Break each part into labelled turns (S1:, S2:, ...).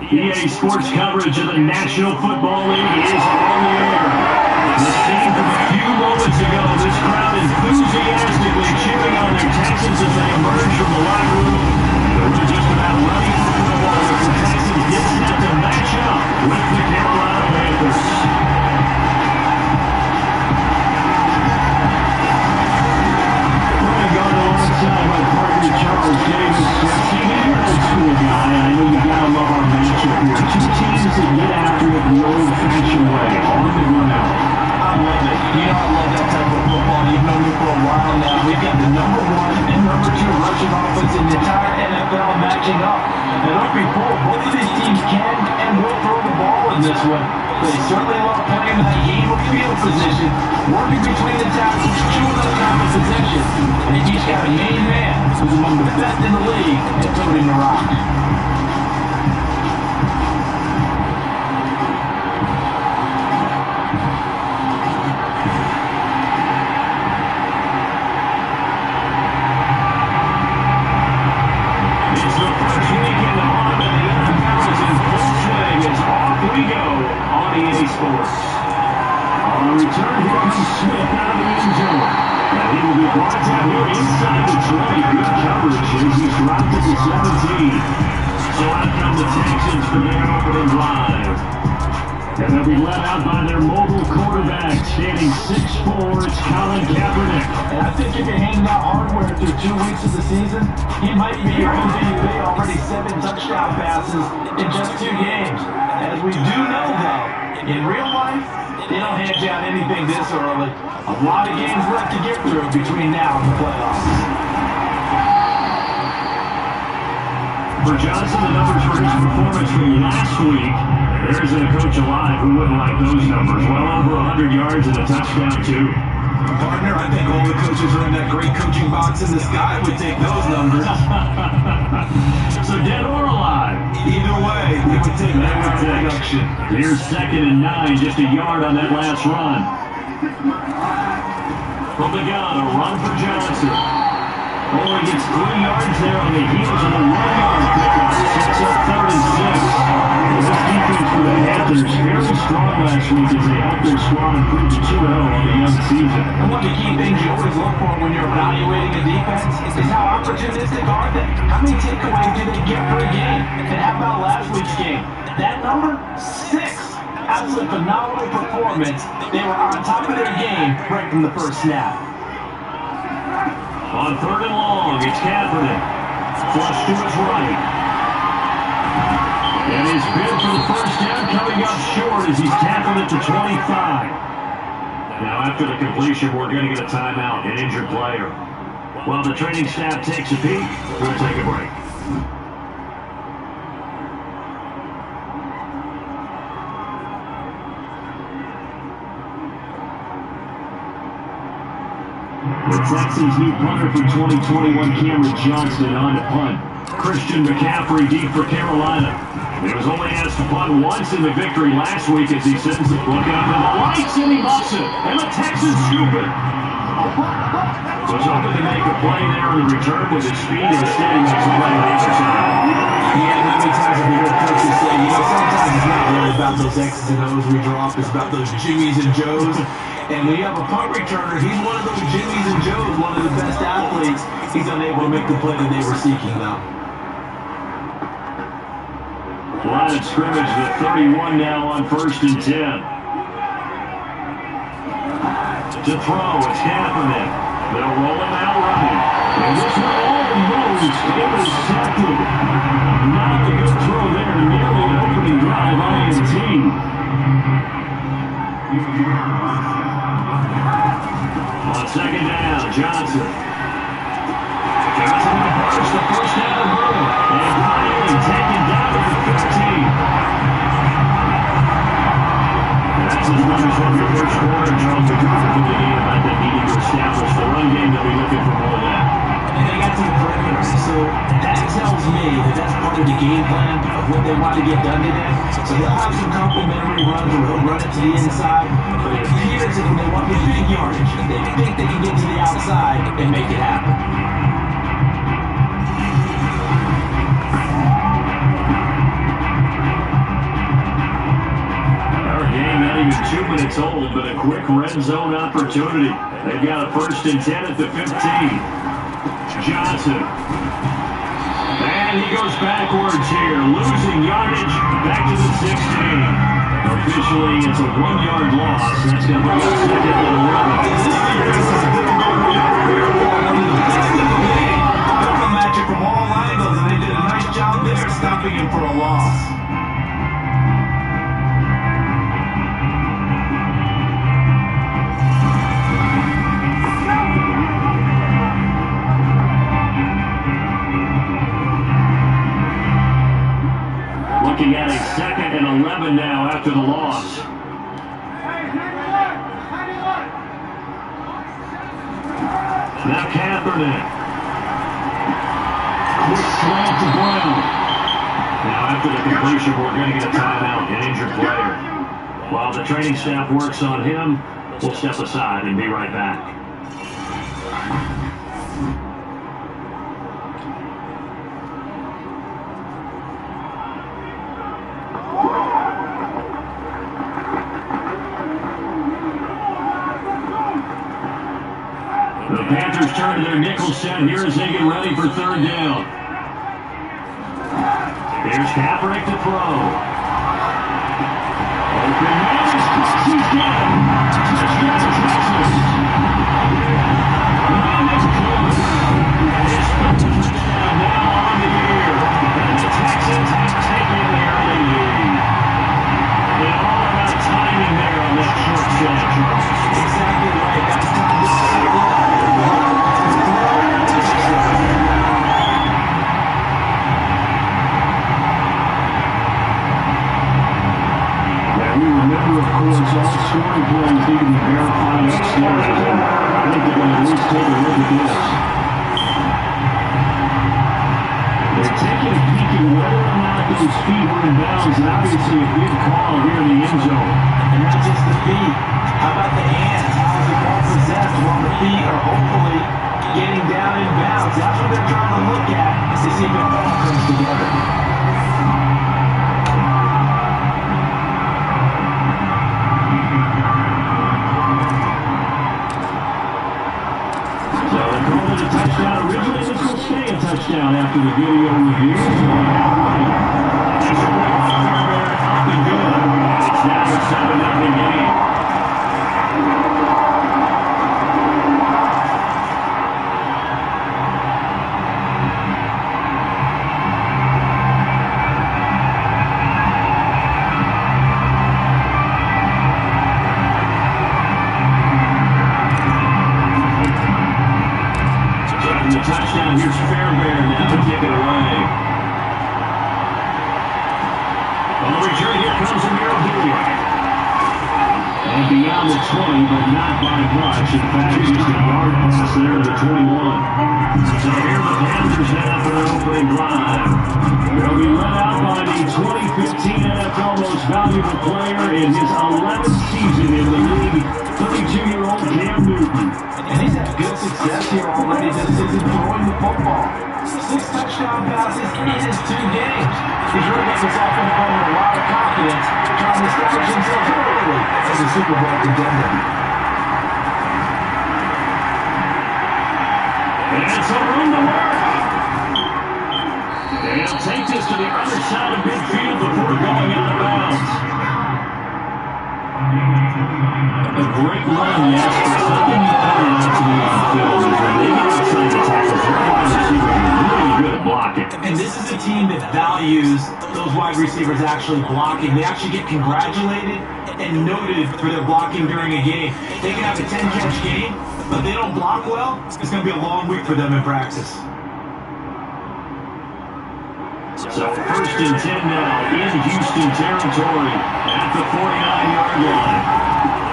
S1: EA Sports coverage of the National Football League is on the air. The scene from a few moments ago, this crowd enthusiastically cheering on their Texans as they emerge from the locker room. They're just about ready for football as the Texans get set to match up with the Carolina Panthers. Alongside my partner Charles Davis. Steve, you're an old school guy, and I know you gotta love our matchup here. Two teams that get after it the old-fashioned way, on the ground.
S2: I love it. You know I love that type of football. You've known me for a while now. We've got the number 1 and number 2 rushing offense in the entire NFL matching up. And don't be fooled, both of these teams can and will throw the ball in this one. They certainly love playing that game of field position, working between the tackles, chewing up time of possession. And he's got a main man who's among the best in the league at toting the rock.
S1: It's the first week in the autumn, and the NFL is in full swing as off we go on EA Sports. On the return, here comes Smith out of the end zone. And he will be brought down here inside the 20. Good coverage as he's dropped it to 17. So out come the Texans for their opening drive. And they'll be led out by their mobile quarterback, standing 6'4", it's Colin Kaepernick.
S2: And I think if you're handing out hardware through 2 weeks of the season, he might be your MVP. Already 7 touchdown passes in just 2 games. As we do know, though, in real life, they don't hand down anything this early. A lot of games left to get through between now and the playoffs.
S1: For Johnson, the numbers for his performance from last week. There isn't a coach alive who wouldn't like those numbers. Well over 100 yards and a touchdown, too.
S2: Partner, I think all the coaches are in that great coaching box in the sky would take those numbers.
S1: So dead or alive?
S2: Either way, we would take that production.
S1: Here's 2nd and 9, just a yard on that last run. From the gun, a run for Johnson. Only gets 3 yards there on the heels of a 1-yard pickup. Sets up 3rd and 6. This defense for the Panthers very strong last week as they helped their squad improve to 2-0 on the young season.
S2: And one of the key things you always look for when you're evaluating a defense is how opportunistic are they? How many takeaways do they get per game? And how about last week's game? That number? 6. Absolutely phenomenal performance. They were on top of their game right from the first snap.
S1: On 3rd and long, it's Kaepernick. Flush to his right. And his bid for the first down coming up short as he's tackled at the 25. Now after the completion, we're going to get a timeout, an injured player. While the training staff takes a peek, we'll take a break. The Texans' new punter for 2021, Cameron Johnston, on to punt. Christian McCaffrey deep for Carolina. He was only asked to punt once in the victory last week as he sends it. Look out to the lights, and he muffs it. And the Texans scoop it. Was hoping to make a play there in the return with his speed, and instead he makes a play on the other side.
S2: Yeah, how many times have we heard coaches say, sometimes it's not really about those X's and O's we drop, it's about those Jimmies and Joes. And when you have a punt returner, he's one of those Jimmies and Joes, one of the best athletes. He's unable to make the play that they were seeking, though.
S1: Line of scrimmage to 31 now on 1st and 10. To throw, it's Kaepernick. They'll roll him out right. And this one all moves. Intercepted. Not a good throw there. Nearly an opening drive, INT. On 2nd down, Johnson. Johnson with a burst, the first down of Burrow. And finally taken down to the 15. That's his numbers from your first quarter. Charles, we talked before the game about that needing to establish the run game. They'll be looking for more of that.
S2: And they got some perimeters, so that tells me that that's part of the game plan of what they want to get done today. So they'll have some complimentary runs where they'll run it to the inside, but it appears that when they want the big yardage, they think they can get to the outside and make it happen.
S1: gets hold, but a quick red zone opportunity. They've got a 1st and 10 at the 15. Johnson. And he goes backwards here, losing yardage back to the 16. Officially, it's a 1-yard loss. That's going to bring us 2nd and 11.
S2: Match it from all angles, and they did a nice job there stopping him for a loss.
S1: Looking at a 2nd and 11 now after the loss. Now Kaepernick. Quick slant to Brown. Now after the completion, we're going to get a timeout, an injured player. While the training staff works on him, we'll step aside and be right back. The Panthers turn to their nickel set here as they get ready for 3rd down. Here's Kaepernick to throw. Open man is close. He's got him. Touchdown Texas. Man is close. It's a touchdown now on the year. And the Texans have taken the early lead. And all about timing there on that short slant.
S2: Exactly right. That's time to settle up.
S1: We remember, of course, all scoring plays need to be verified upstairs. I think they're going to at least take a look at this. They're taking a peek at whether or not those feet were in bounds, and obviously a big call here in the end zone.
S2: And not just the feet. How about the hands? How is the ball possessed while the feet are hopefully getting down in bounds? That's what they're trying to look at to see if it all comes together.
S1: Touchdown. Originally, this will stay a touchdown after the video review. That's a way up and good. It's now a 7-0 game. The touchdown, here's Fairbairn now to kick it away. On the return, here comes Amir Abdullah. And beyond the 20, but not by much. In fact, just a yard pass there to the 21. So here the Panthers now for their opening drive. They'll be led out by the 2015 NFL Most Valuable Player in his 11th season in the league, 32-year-old Cam Newton.
S2: And he's had good success here already this season throwing the football. 6 touchdown passes in his 2 games. He's really got this offense playing with a lot of confidence, trying to establish himself early as a Super Bowl contender.
S1: And it's a room to work. They'll take this to the other side of midfield before going out of bounds. A great run, yes, but something you pointed out to me on film is when they get outside the tackles, their wide receivers are really good at blocking.
S2: And this is a team that values those wide receivers actually blocking. They actually get congratulated and noted for their blocking during a game. They can have a 10-catch game, but if they don't block well, it's going to be a long week for them in practice.
S1: So 1st and 10 now in Houston territory at the 49-yard line.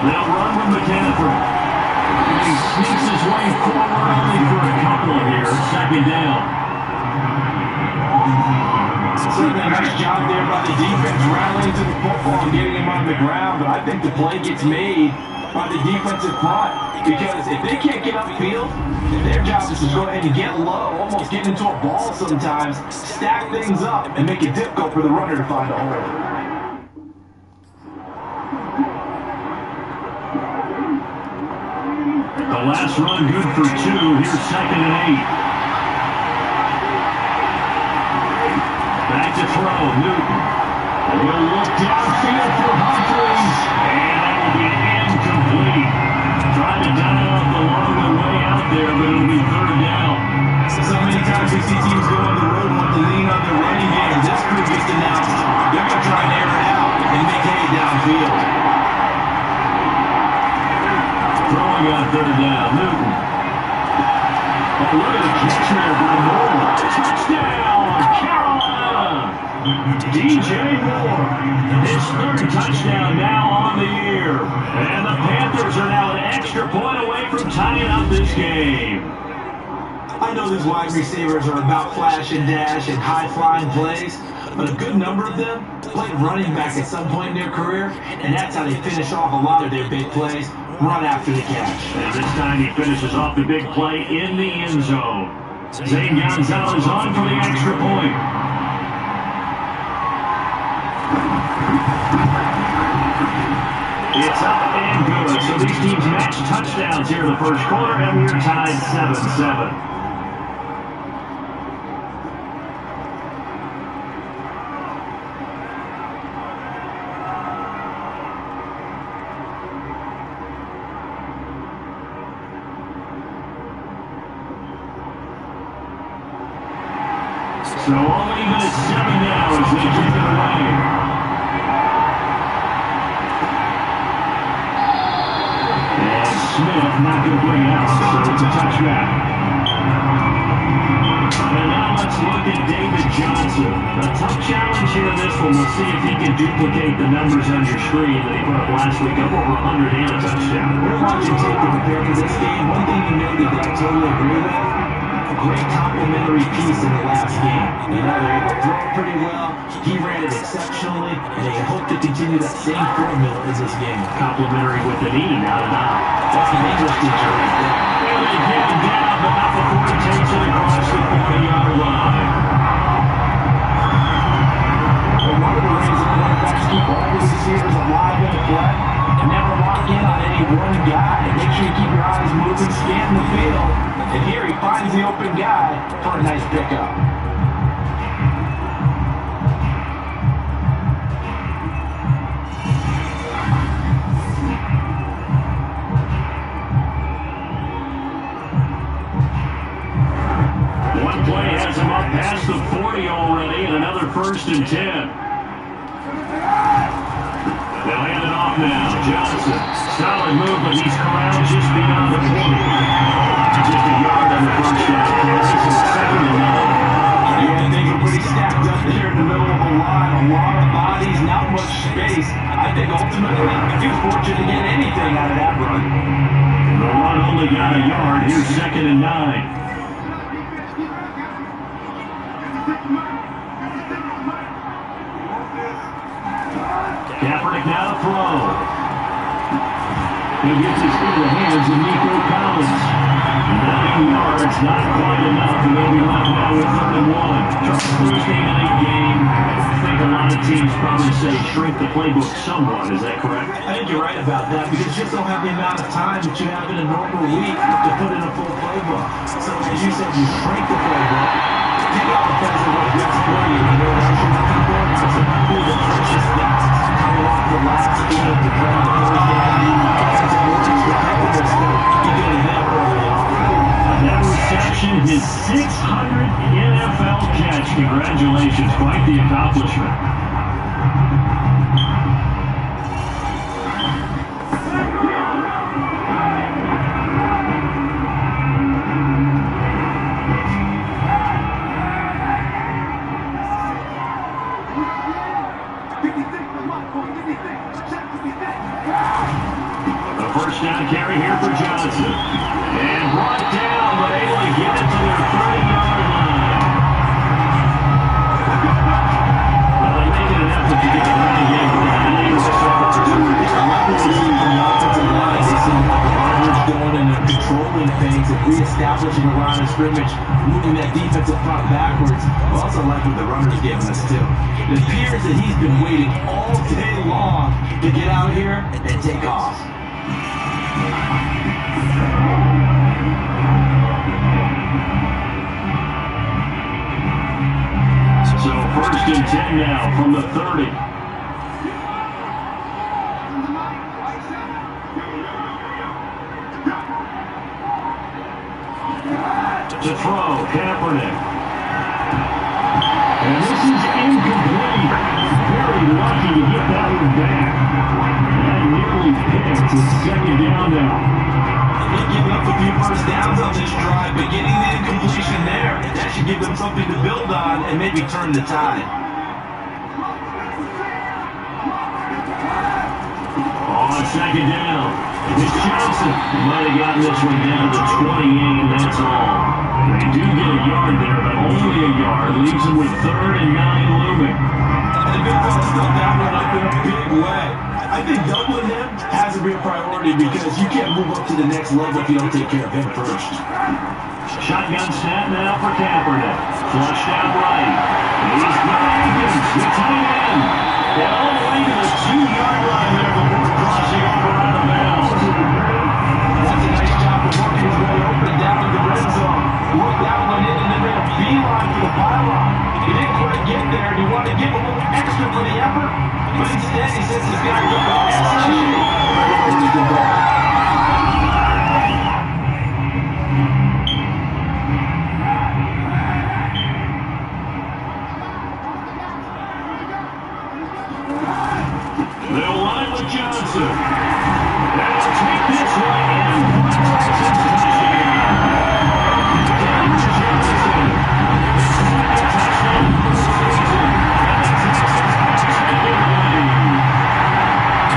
S1: They'll run with McCaffrey. He sneaks his way forward only for a couple here. 2nd down.
S2: Certainly a nice job there by the defense rallying to the football and getting him on the ground, but I think the play gets made by the defensive front, because if they can't get upfield, their job is to go ahead and get low, almost get into a ball sometimes, stack things up, and make it difficult for the runner to find a hole.
S1: That last run good for 2. Here's 2nd and 8. Back to throw, Newton. And he'll look downfield for Humphries. And that will be incomplete. Trying to dial up along the way out there, but it'll be 3rd down.
S2: So many times we see teams go on the road and want to lean on their running game. This crew just announced they're going to try and air it out and make hay downfield.
S1: Throwing on 3rd down, Newton. Oh, look at the catch there by Moore. Touchdown, Carolina! DJ Moore, his 3rd touchdown now on the year. And the Panthers are now an extra point away from tying up this game.
S2: I know these wide receivers are about flash and dash and high-flying plays, but a good number of them played running back at some point in their career, and that's how they finish off a lot of their big plays, run after the catch.
S1: And this time he finishes off the big play in the end zone. Zane Gonzalez on for the extra point. It's up and good. So these teams match touchdowns here in the first quarter, and we're tied 7-7. So only even at 7 now as they kick it away. And Smith not going to bring it out, so it's a touchback. And now let's look at David Johnson. A tough challenge here in this one. We'll see if he can duplicate the numbers on your screen that he put up last week, up over 100 and a touchdown.
S2: We're watching tape to prepare for this game. One thing you noted that I totally agree with, a great complimentary piece in the last game. You know, they were able to throw it pretty well. He ran it exceptionally, and they hope to continue that same formula in this game.
S1: Complimentary with an E, not an I.
S2: That's an English teacher right there.
S1: And they get him down, but not before he takes it across the 40-yard line.
S2: Well, one of the ways that quarterbacks keep all the receivers alive in the play, and never lock in on any one guy. Make sure you keep your eyes moving, scan the field. And here he finds the open guy for a nice pickup.
S1: One play has him up past the 40 already, and another 1st and 10. They'll hand it off now. Johnson, solid move, but he's corralled just beyond the 40. Just a yard on the first down. This is 2nd and 9.
S2: Yeah, things are pretty stacked up there in the middle of a line. A lot of bodies, not much space. I think ultimately he was fortunate to get anything out of that run.
S1: The run only got a yard. Here's 2nd and 9. Kaepernick now to throw. He gets it through the hands of Nico Collins. 9 yards, not quite enough, and they'll be left now with 3rd and 1. Thursday night game. I think a lot of teams probably say shrink the playbook somewhat. Is that correct?
S2: I think you're right about that because you just don't have the amount of time that you have in a normal week to put in a full playbook. So as you said, you shrink the playbook. Take out the plays that work best for you. You know what I should be doing? It's a cool the precious best. Coming off the last game to play on the first down. Offensive workers were capable still. You get it there early on.
S1: That reception, his 600th NFL catch. Congratulations, quite the accomplishment. A first down carry here for Johnson. And brought down, but able to get it to their 30-yard line. Well, they're making an effort to get the running game going.
S2: Going and controlling things and reestablishing a line of scrimmage, moving that defensive front backwards. I also like what the runner's giving us too. It appears that he's been waiting all day long to get out here and take off.
S1: First and 10 now from the 30. To throw, Kaepernick. And this is incomplete. Very lucky to get that one back. That nearly picked with second down now.
S2: They gave up a few first downs on this drive, but getting the incompletion there, that should give them something to build on and maybe turn the tide.
S1: On second down, it's Johnson. Might have gotten this one down to 28, and that's all. They do get a yard there, but only a yard. Leaves them with 3rd and 9 looming.
S2: The big fella stuffed that one up in a big way. I think doubling him has to be a priority because you can't move up to the next level if you don't take care of him first.
S1: Shotgun snap now for Kaepernick. Flushed out right. He's got Akins, the tight end. And all the way to the 2-yard line there before crossing over out of bounds.
S2: That's a nice job of working his way open down in the red zone. Worked that one in and then made a beeline for the pylon. He didn't quite get there and he wanted to give a little extra for the effort, but instead he sends this guy to the
S1: They'll line with Johnson. They'll take this one in for Texans touchdown. David Johnson. Second touchdown of the season. And the Texans take it away.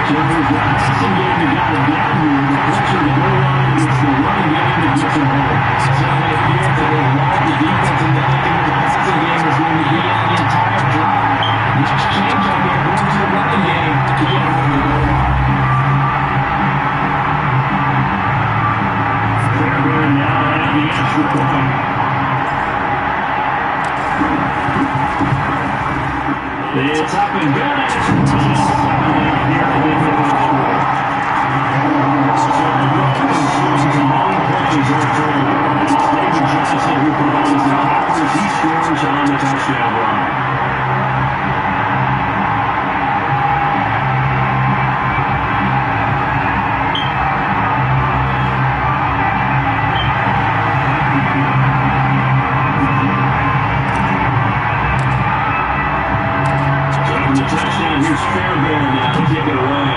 S1: So there's the passing game that got it down here. The pressure to go on against the running game that gets it home.
S2: So they feel that they lost the defense and they're thinking the passing game is going to be on the entire drive. Nice change up there going to the running game to get him over the goal line.
S1: Fairbairn now at the extra point. It's up and good. It's just 7 down here at the end of the first quarter. So the Dolphins using some long plays on third. It's David Johnson who provides the tackles. He scores on the touchdown run. The touchdown, here's Fairbairn now to kick it away.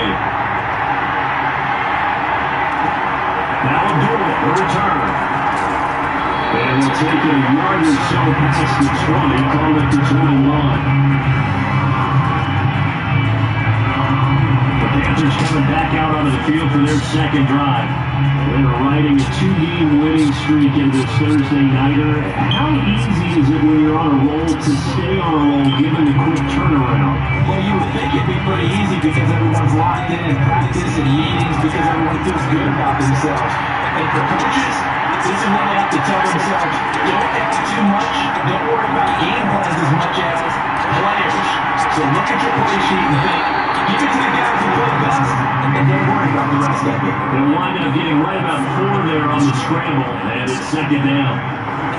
S1: Now we'll do it, a return. And we'll take it a yard or so past the 20, call it the 21. The Panthers coming back out onto the field for their second drive. They're riding a 2-game winning streak in this Thursday nighter. How easy is it when you're on a roll to stay on a roll given the quick turnaround?
S2: Well, you would think it'd be pretty easy because everyone's locked in practice and meetings because everyone feels good about themselves. And for coaches, this is when they have to tell themselves, don't add too much, don't worry about game plans as much as players. So look at your play sheet and think, give it to the guys who play best, and don't worry about the rest of it.
S1: They'll wind up getting right about 4 there on the scramble, and it's second down.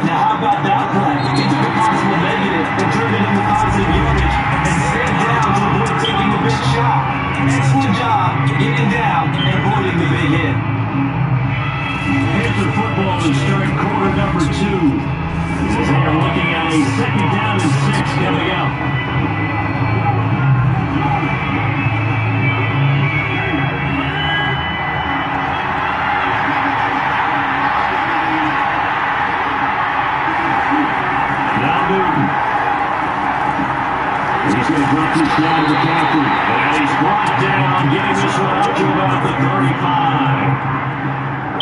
S2: Now, how about that play? He took a possible negative and turned it into positive yardage and stayed down to avoid taking a big shot. Excellent job getting down and avoiding the big hit.
S1: Panther football to start quarter number 2. As they are looking at a second down and 6 coming up. He's going to drop this down to McCaffrey. And he's brought down, getting this one out to about the 35.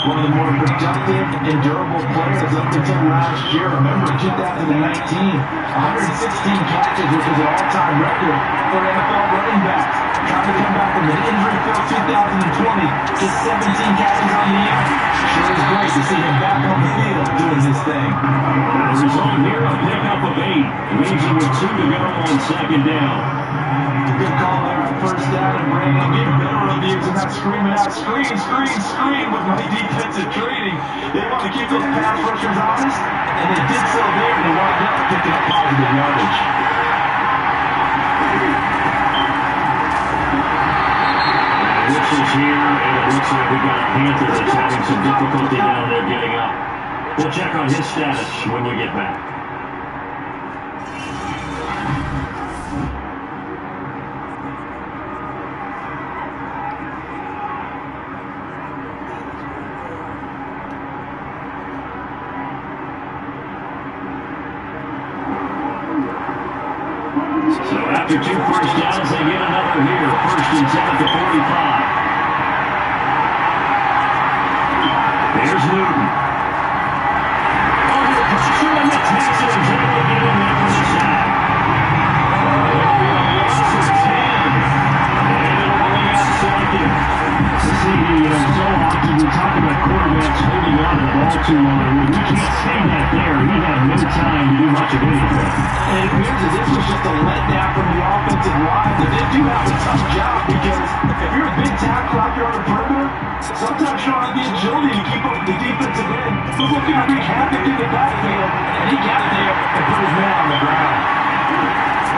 S2: One of the more productive and durable players up until last year. Remember, 2019, 116 catches, which was an all-time record for NFL running backs. Trying to come back from an injury-filled 2020 to 17 catches on the year. Sure is great to see him back on the field doing his thing.
S1: The result here, a pickup of 8. Leaves him with 2 to go on second down.
S2: Good call there on first down, and Brandon getting better reviews and not screaming out, scream, scream, scream with my defensive training. They want to keep those pass rushers honest, and they did so there to wind up picking up positive yardage.
S1: We've got a Panther that's having some difficulty down there getting up. We'll check on his status when we get back. So after 2 first downs, they get another here. 1st and 10 at the 45. There's Newton. Under pressure, and the Texans able to get him there for the sack. Loss of 10. And it'll bring out second. So often we talk about quarterbacks holding on to the ball too long. We can't say that there. He had no time to do much of anything.
S2: And it appears as if it was just a letdown from the offensive line. But they do have a tough job because if you're a big tackle out there on the perimeter, sometimes you don't have the agility to keep up with the defensive end. He's looking to wreak havoc in the backfield, and he got there and put his man on the ground.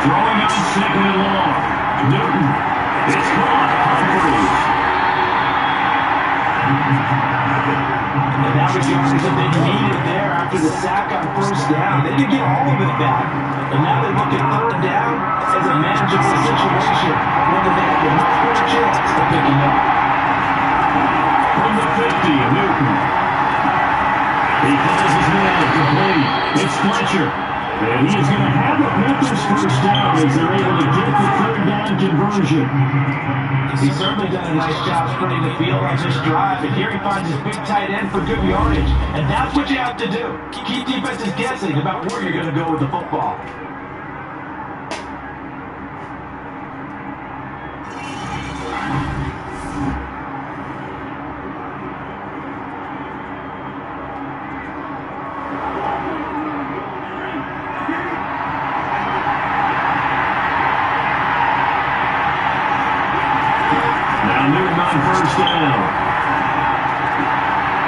S1: Throwing on 2nd and long. Newton. It's caught. Humphries.
S2: And that was yardage that they needed there after the sack on 1st down. They did get all of it back. And now they look at 3rd down as a manageable situation, whether they have a much better chance of picking up.
S1: From the 50, Newton. He calls his man complete. It's Fletcher. And he is going to have the Panthers 1st down as they're able to get the 3rd down conversion.
S2: He's certainly done a nice job spreading the field on this drive, and here he finds his big tight end for good yardage. And that's what you have to do. Keep defenses guessing about where you're going to go with the football.
S1: Newton on 1st down.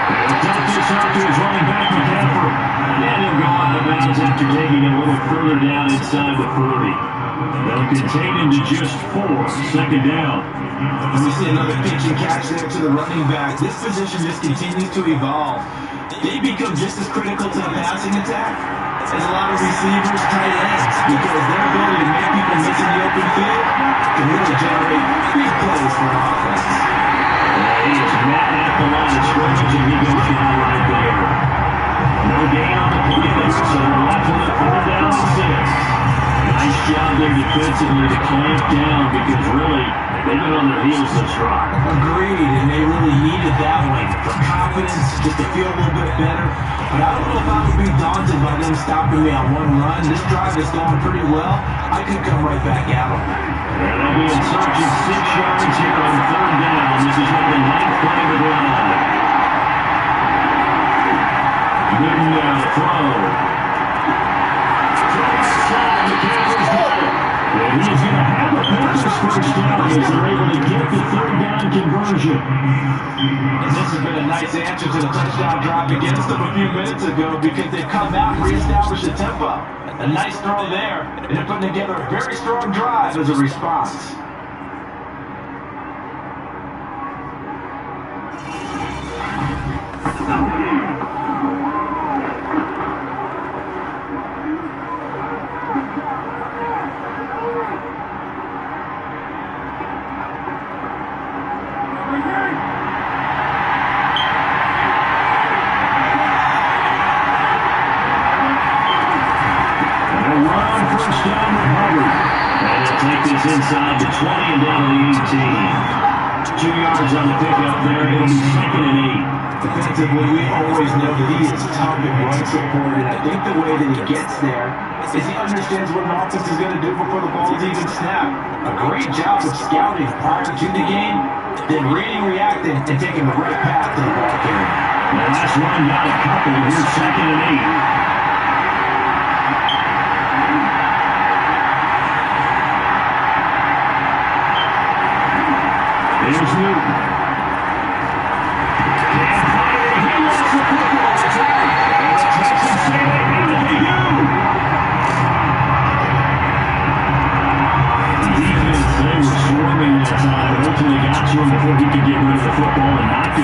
S1: They'll dump this out to his running back, McCaffrey. And he'll go on the bounds after taking it a little further down inside the 40. They'll contain him to just 4. 2nd down.
S2: And we see another pitch and catch there to the running back. This position just continues to evolve. They become just as critical to the passing attack as a lot of receivers, tight ends, because their ability to make people miss in the open field can really generate big plays for an offense.
S1: He is mad at the line of scrimmage, and he goes down right there. No gain on the play there, so they're left with a 4th down and 6. Nice job there defensively to clamp down because really, they've been on their heels this drive.
S2: Agreed, and they really needed that one for confidence, just to feel a little bit better. But I don't know if I would be daunted by them stopping me on one run. This drive is going pretty well. I could come right back at them.
S1: And they'll be in search of 6 yards here on 3rd down. This is on the 9th play of the drive. Newton down the throw. And he's going to have the Panthers 1st down as they're able to get the 3rd down conversion.
S2: And this has been a nice answer to the touchdown drive against them a few minutes ago because they've come out and reestablished the tempo. A nice throw there, and they're putting together a very strong drive as a response.
S1: Inside the 20 and down to the 18. 2 yards on the pickup there. It'll be 2nd and 8.
S2: Defensively, we always know that he is tough and run support, and I think the way that he gets there is he understands what an offense is going to do before the ball is even snapped. A great job of scouting prior to the game, then reading, reacting, and taking the right path to the ball carrier.
S1: The last run got a couple. Here's 2nd and 8. There's Newton. Can't find it. He lost the football. And the Texans say they have it to you. Defense, they were swarming that time. Ultimately got to him before he could get rid of the football and knocked it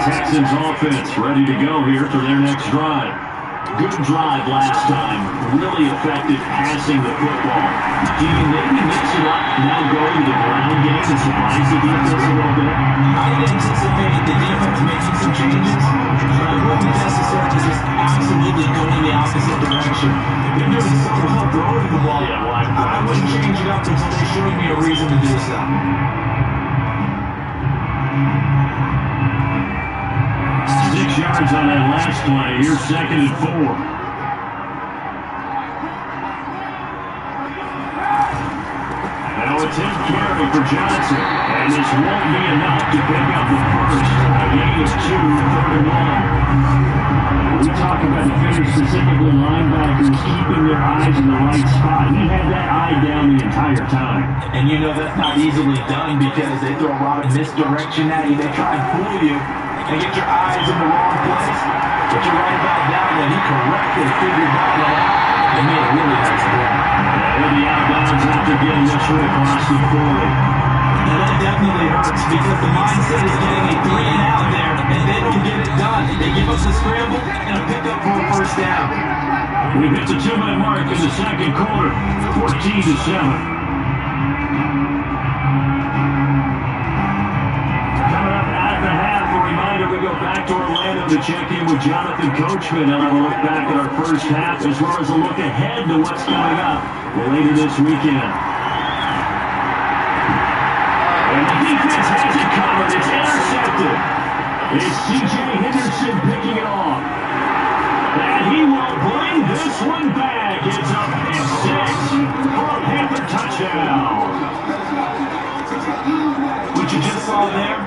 S1: Texans offense ready to go here for their next drive. Good drive last time. Really effective passing the football. Do you maybe mix it up now going to the ground game and surprise the defense a little bit?
S2: I anticipate the defense making some changes, but I wouldn't necessarily just absolutely go in the opposite direction. They're doing so well throwing the ball.
S1: Yeah, well,
S2: I wouldn't change it up until they showed me a reason to do so.
S1: 6 yards on that last play. Here's 2nd and 4. Now a 10th carry for Johnson. And this won't be enough to pick up the first. A gain of 2, 3rd and 1. We talk about defenders, specifically linebackers, keeping their eyes in the right spot. He had that eye down the entire time.
S2: And you know that's not easily done because they throw a lot of misdirection at you. They try and fool you and get your eyes in the wrong place. But you're right about that when he correctly figured that one out and made a really nice play.
S1: And the outbounds after getting this one across the 40.
S2: And that definitely hurts because the mindset is getting a 3 and out there, and they don't get it done. They give us a scramble and a pickup for a first down.
S1: We've hit the 2-minute mark in the second quarter, 14-7. Coming up at the half, a reminder we go back to Orlando to check in with Jonathan Coachman and have a look back at our first half as well as a look ahead to what's coming up later this weekend. And the defense has it covered. It's intercepted. It's C.J. Henderson picking it off. And he will bring this one back. It's a pick 6 for a Panther touchdown.
S2: What you just saw there,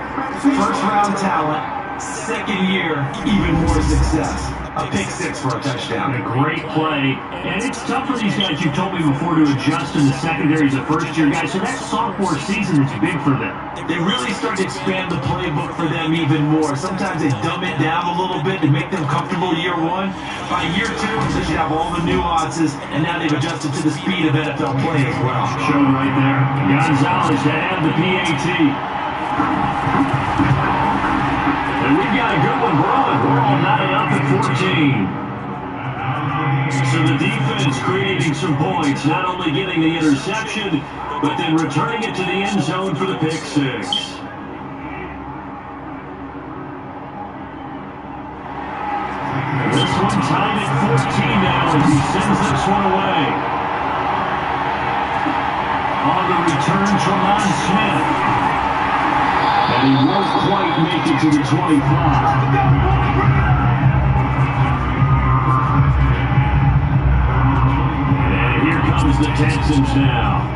S2: first-round talent, second year, even more success. A pick 6 for a touchdown.
S1: A great play. And it's tough for these guys, you told me before, to adjust in the secondary as a first-year guy. So that sophomore season is big for them.
S2: They really start to expand the playbook for them even more. Sometimes they dumb it down a little bit to make them comfortable year 1. By year 2, they should have all the nuances, and now they've adjusted to the speed of NFL play as well.
S1: Shown right there. Gonzalez to have the PAT. And we've got a good one brewing. We're all knotted up at 14. So the defense creating some points, not only getting the interception, but then returning it to the end zone for the pick 6. This one tied at 14 now as he sends this one away. On the return, Tremont Smith. And he won't quite make it to the 25. And here comes the Texans now.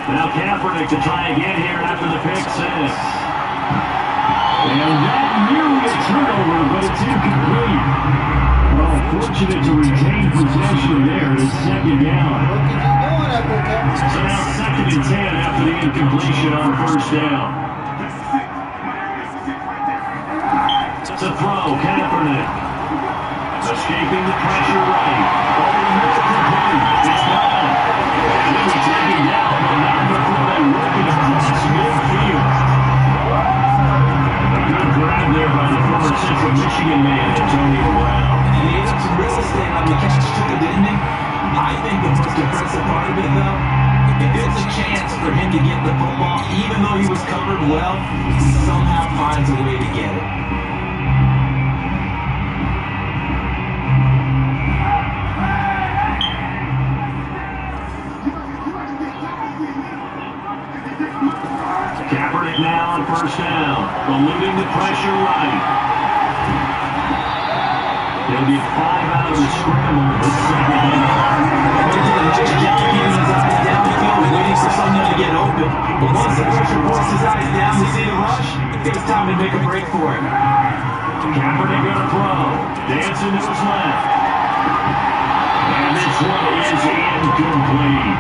S1: Now Kaepernick to try again here after the pick 6. And that nearly a turnover, but it's incomplete. Well, fortunate to retain possession there. It's 2nd down. So now 2nd and 10 after the incompletion on first down. To throw, Kaepernick. Escaping the pressure right. Over the middle complete. It's gone. And he was taken down, but not before they work it across midfield. A good grab there by the former Central Michigan man, Antonio Brown.
S2: And he had some real estate on the catch too, didn't he? I think the most impressive part of it, though, if there's a chance for him to get the football, even though he was covered well, he somehow finds a way to get it.
S1: Kaepernick now on first down, eluding the pressure right. He'll get 5 out of the scramble this 2nd down.
S2: He did a nice job keeping his eyes downfield, waiting for someone to get open. But once the pressure forced his eyes down to see the rush, it's time to make a break for it.
S1: Kaepernick going to throw, dancing to his left. And And this one is incomplete.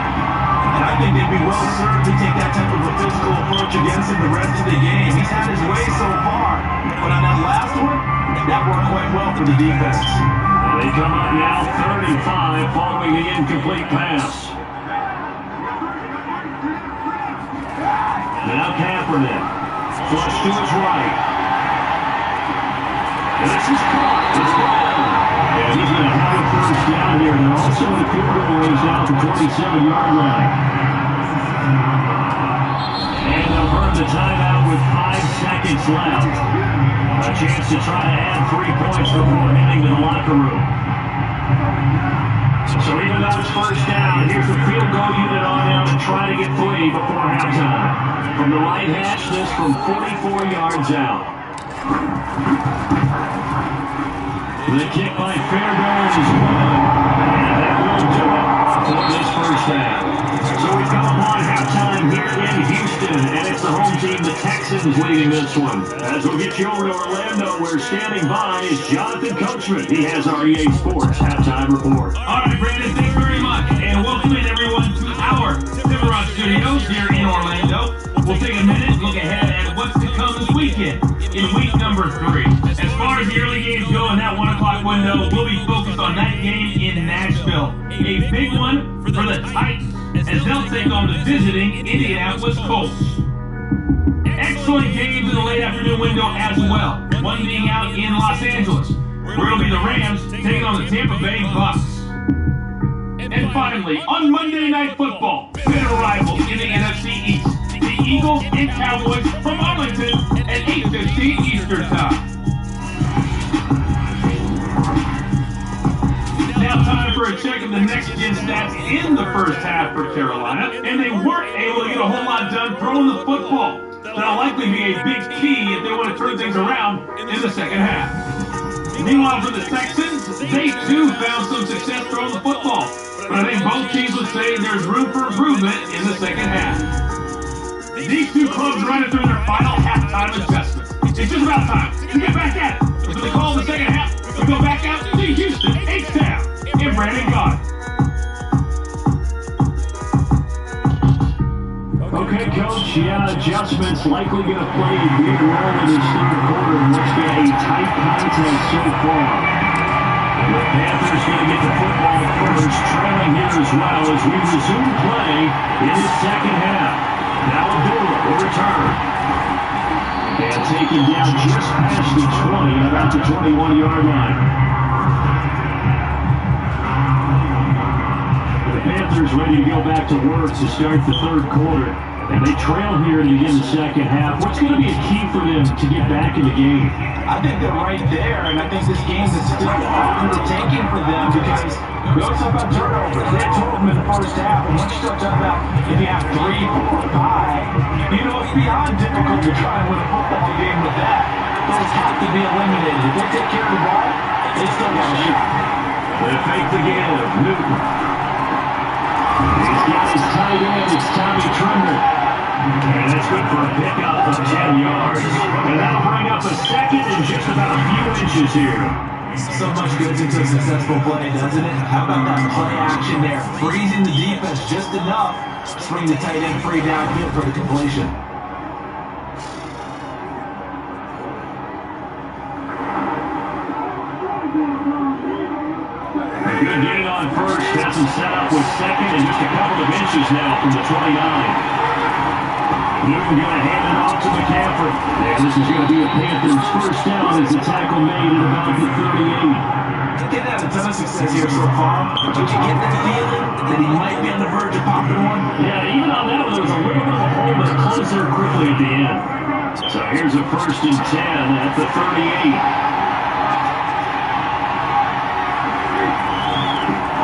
S2: And I think they'd be well served to take that type of a physical approach against him the rest of the game. He's had his way so far, but on that last one, that worked quite well for the defense.
S1: And they come up now 35 following the incomplete pass. Now Kaepernick. Flush to his right. And this is caught. It's Brown. And he's going to have a first down here. And also the field goal range down to 27-yard line. And they'll burn the timeout with 5 seconds left. A chance to try to add 3 points before heading to the locker room. So even though it's first down, here's the field goal unit on now to try to get free before halftime. From the right hash, this from 44 yards out. The kick by Fairbairn is good. And that will do it for this first half. So we've come upon halftime here in Houston, and it's the home team, the Texans, leading this one. As we'll get you over to Orlando, where standing by is Jonathan Coachman. He has our EA Sports halftime report.
S3: All right, Brandon, thanks very much. And welcome in, everyone, to our Cimarron Studios here in Orlando. We'll take a minute and look ahead at what's to come this weekend in week number 3. As far as the early games go in that 1 o'clock window, we'll be focused on that game in Nashville. A big one for the Titans, as they'll take on the visiting Indianapolis Colts. Excellent games in the late afternoon window as well. One being out in Los Angeles, where it'll be the Rams taking on the Tampa Bay Bucks. And finally, on Monday Night Football, bitter rivals in the NFC East, the Eagles and Cowboys from Arlington at 8:15 Eastern Time. Now time for a check of the next-gen stats in the first half for Carolina, and they weren't able to get a whole lot done throwing the football. That'll likely be a big key if they want to turn things around in the second half. Meanwhile, for the Texans, they too found some success throwing the football, but I think both teams would say there's room for improvement in the second half. These two clubs are running through their final halftime adjustments. It's just about time to get back at it. So they call the second half, we go back out to Houston, H-Town, and Brandon Gott.
S1: Okay, Coach, adjustments likely going to play a big role in this third quarter, and let's get a tight contest so far. The Panthers going to get the football first, trailing here as well as we resume play in the second half. Now Abdullah will return. And taken down just past the 20, about the 21-yard line. The Panthers ready to go back to work to start the third quarter. And they trail here to begin the second half. What's going to be a key for them to get back in the game?
S2: I think they're right there, and I think this game is still under the taking for them because we also talk about turnovers. They had 12 in the first half, and once you start talking about if you have 3, 4, 5, you know it's beyond difficult to try and win a football game with that. Those have to be eliminated. If they take care of the ball, they still got a shot.
S1: They fake the give. Newton. He's got his tight end. It's Tommy Trimmer. And that's good for a pickup of 10 yards. And that'll bring up a second in just about a few inches here.
S2: So much goes into a successful play, doesn't it? How about that play action there? Freezing the defense just enough to swing the tight end free downfield for the completion.
S1: A good gain on first. Has him set up with second and just a couple of inches now from the 29. Newton going to hand it off to McCaffrey. And this is going to be a Panthers first down as the tackle made at about the 38.
S2: They've had a ton of success here so far, but you get that feeling that he might be on the verge of popping one.
S1: Yeah, even on that one, there was a little bit of a hole, but it closed there quickly at the end. So here's a 1st and 10 at the 38.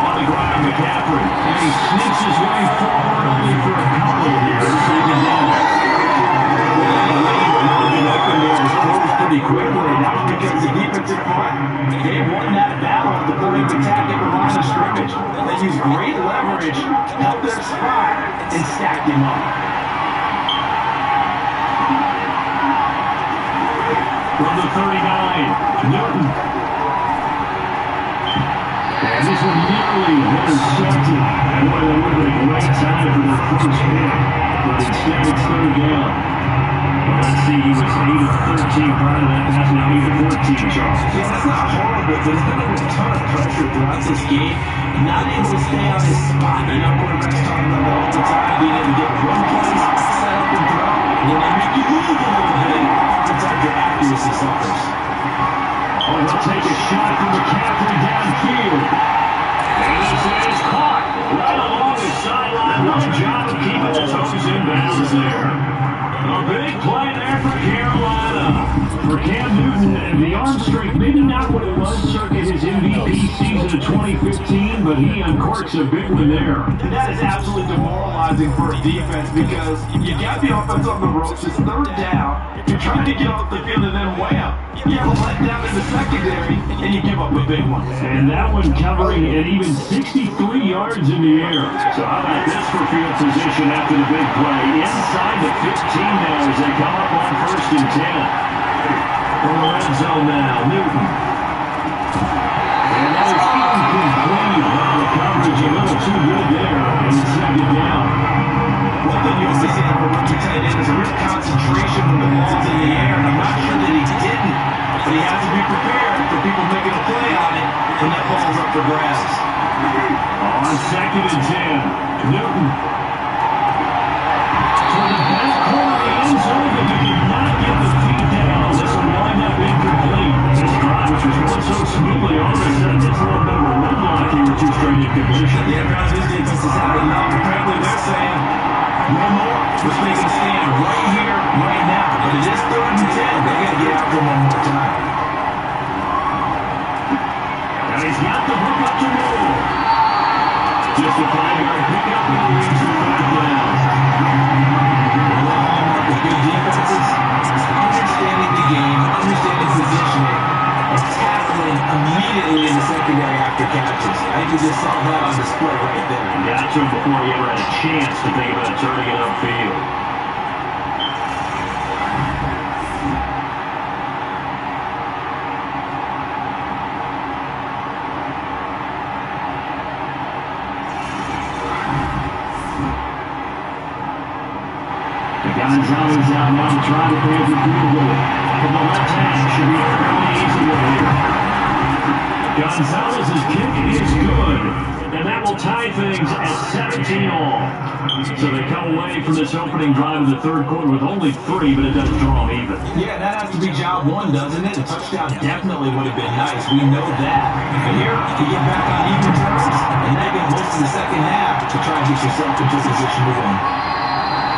S1: On the ground, McCaffrey. And he sneaks his way forward only for a couple here. Second down.
S2: Pretty quickly. That was because the defensive front, they won that battle at the point of attack at the line of scrimmage. They used great leverage, held their spot, and stacked him up.
S1: From the 39, Newton. And this one nearly intercepted. Boy, that would have been a great time for their first pick. But instead, it's third down. Well, let's see, he was 8 of 13 prior to that pass, now 8 of 14, Charles.
S2: Yeah, that's not horrible, but he's been under a ton of pressure throughout this game. Not able to stay on his spot. You know, quarterbacks talking about that all the time, being able to get run plays, set up and throw, and then they make you move a little bit. Sometimes your accuracy suffers.
S1: Oh, he'll take a shot from McCaffrey downfield. And this is caught right along the sideline. One job of keeping the toes in bounds there. A big play there for Carolina. For Cam Newton, and the arm strength, maybe not what it was circa his MVP season of 2015, but he uncorks a big one there.
S2: That is absolutely demoralizing for a defense because you got the offense on the ropes. It's third down. You're trying to get off the field and then wham. You have a letdown in the secondary, and you give up a big one.
S1: And that one covering at even 63 yards in the air. So how about this for field position after the big play? Inside the 15 now as they come up on 1st and 10. In the red zone now, Newton. And that is incomplete. The coverage a little too good there, and it's second down.
S2: One thing you'll see from a rookie tight end is a real concentration when the ball's in the air, and I'm not sure that he didn't, but he has to be prepared for people making a play on it when that ball's up for grabs.
S1: On 2nd and 10, Newton. To the back corner of the end zone, but he did not get the feet down. This will wind up incomplete. This drive, which was going so smoothly, all of a sudden it's a little bit of a run block here with 2 straight incompletions.
S2: Yeah, guys, this defense has had enough. Apparently they're saying, no more. Let's make a stand right here, right now. But it is 3rd and 10. They got to get after him one more time.
S1: And he's got the hook up to roll. Just a 5-yard pickup and he reaches the 5th down.
S2: With good defenses, understanding the game, understanding positioning, and tackling immediately in the secondary after catches. I think we just saw that on display right there.
S1: Got to him before he ever had a chance to think about turning it upfield. Gonzalez out now to try to pay the field goal. From the left hand, should be a fairly easy one here. Gonzalez's kick is good, and that will tie things at 17-all. So they come away from this opening drive of the 3rd quarter with only 3, but it doesn't draw them even.
S2: Yeah, that has to be job 1, doesn't it? A touchdown definitely would have been nice. We know that. But here, you get back on even terms, and now you get most of the second half to try and get yourself into position to win.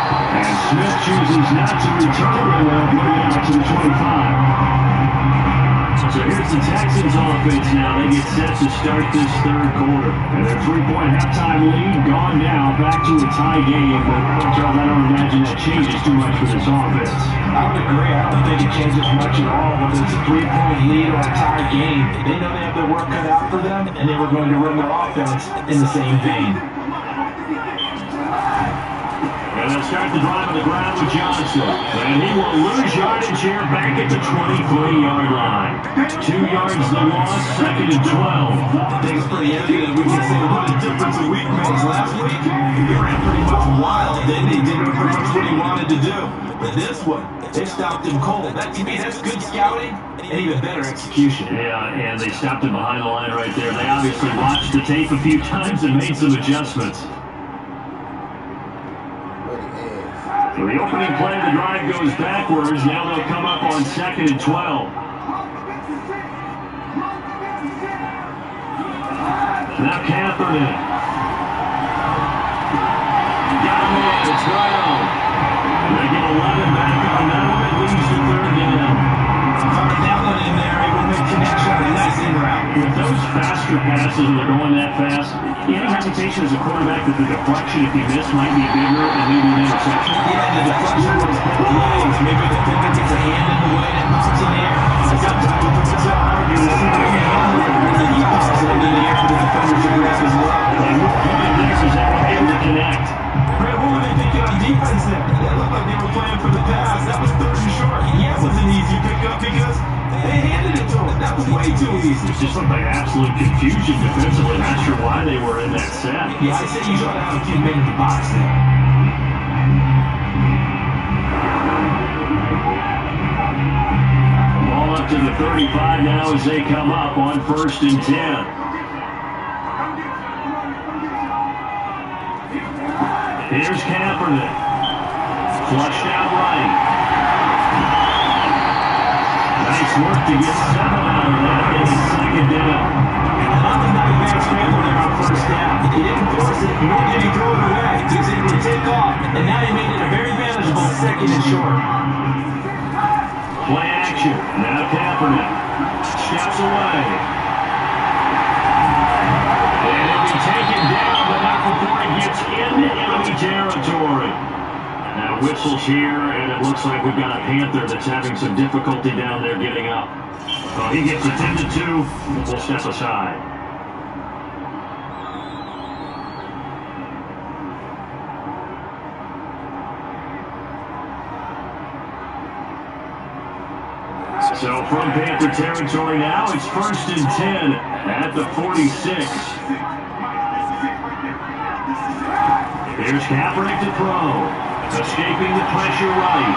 S1: And Smith chooses not to return it, putting it out to the 25. So here's the Texans offense now. They get set to start this 3rd quarter. And their 3-point halftime lead gone now, back to a tie game. But, Charles, I don't imagine that changes too much for this offense.
S2: I would agree. I don't think it changes much at all, whether it's a 3-point lead or a tie game. They know they have their work cut out for them, and they were going to run their offense in the same vein.
S1: And they'll start the drive on the ground with Johnson. And he will lose yardage here back at the 23-yard line. 2 yards the loss, 2nd and 12.
S2: I think it's pretty evident we can say what a difference a week makes. Last week, he ran pretty much wild. Then he did pretty much what he wanted to do. But this one, they stopped him cold. That, to me, that's good scouting and even better execution.
S1: Yeah, and they stopped him behind the line right there. They obviously watched the tape a few times and made some adjustments. So the opening play of the drive goes backwards. Now they'll come up on 2nd and 12. Now Kaepernick. Got him in. It's right on. And they get 11 back on that one. It leads to 3rd down.
S2: That one in there, able to make connection. A nice in route.
S1: With those faster passes and they're going that fast, any hesitation as a quarterback that the deflection, if you miss, might be bigger and maybe an interception?
S2: Yeah, the deflection was both ways. Maybe the defender gets a hand in the way and it pops in the air. Sometimes the defensive argue to see where you hand it, and then he pops it into the air for the defender to grab as well.
S1: And what good this is that we're able to connect.
S2: Brad, what were they thinking on defense there? It looked like they were playing for the pass. That was 3rd and short. Yeah, it was an easy pickup because they handed it to him. That was way too easy.
S1: It just looked like absolute absolute confusion defensively. Not sure why they were in that set.
S2: Yeah, I say you ought to have a few men in the box there.
S1: Ball up to the 35 now as they come up on 1st and 10. Here's Kaepernick. Flushed out right. Nice work to get 7 out of that in the 2nd down.
S2: Not a bad scramble there on 1st down. He didn't force it, nor did he throw it away. He was able to take off, and now he made it a very manageable 2nd and short.
S1: Play action. Now Kaepernick steps away. And it'll be taken down, but not before it gets into enemy territory. Now whistles here, and it looks like we've got a Panther that's having some difficulty down there getting up. Well, he gets attended to. We'll step aside. So from Panther territory now, it's 1st and 10 at the 46. Here's Kaepernick to throw. Escaping the pressure right.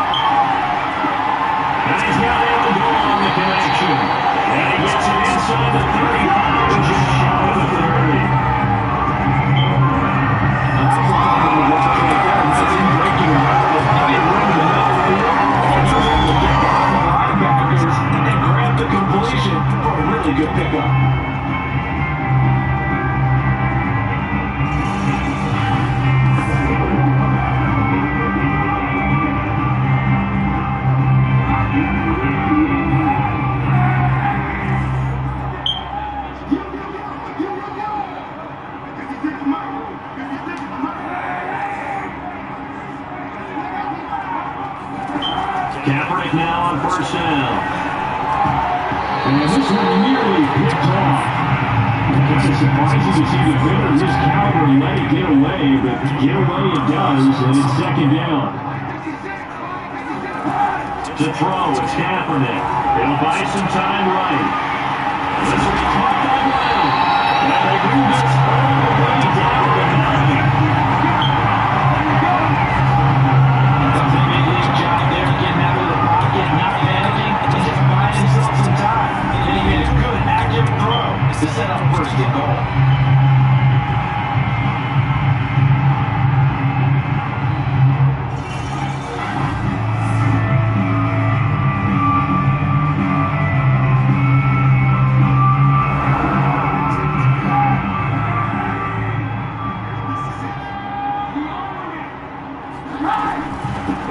S1: And he's got able to go on the connection. And he gets it inside the 35 and just shy of the 30.
S2: That's a problem with watch right there. That's him breaking out of the fight running the middle field. And he was able to get down the linebackers and grab the completion for a really good pickup.
S1: Kaepernick now on 1st down. And this one nearly picked off. It's surprising to see the veteran of this caliber let it get away, but get away it does, and it's 2nd down. To throw, it's Kaepernick. He'll buy some time right. This will be caught by Brown. And they do this all the way down to 9.
S2: Does a big league job there, getting out of the pocket, not panicking, and just buying himself some time. And then he made a good, accurate throw to set up 1st and goal.